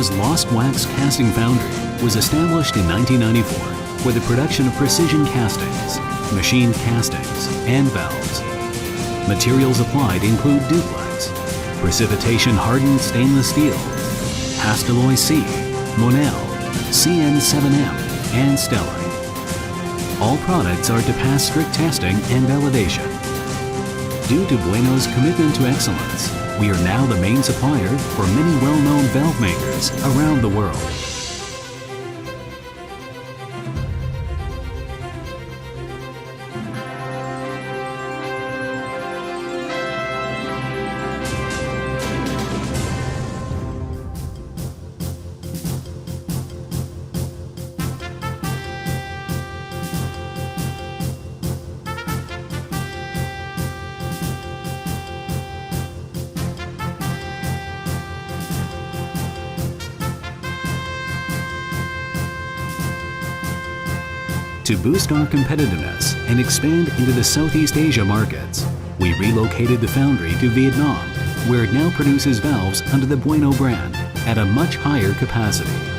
Bueno's Lost Wax Casting Foundry was established in 1994 for the production of precision castings, machined castings, and valves. Materials applied include duplex, precipitation-hardened stainless steel, Hastelloy C, Monel, CN7M, and Stellite. All products are to pass strict testing and validation. Due to Bueno's commitment to excellence, we are now the main supplier for many well-known valve makers around the world. To boost our competitiveness and expand into the Southeast Asia markets, we relocated the foundry to Vietnam, where it now produces valves under the Bueno brand at a much higher capacity.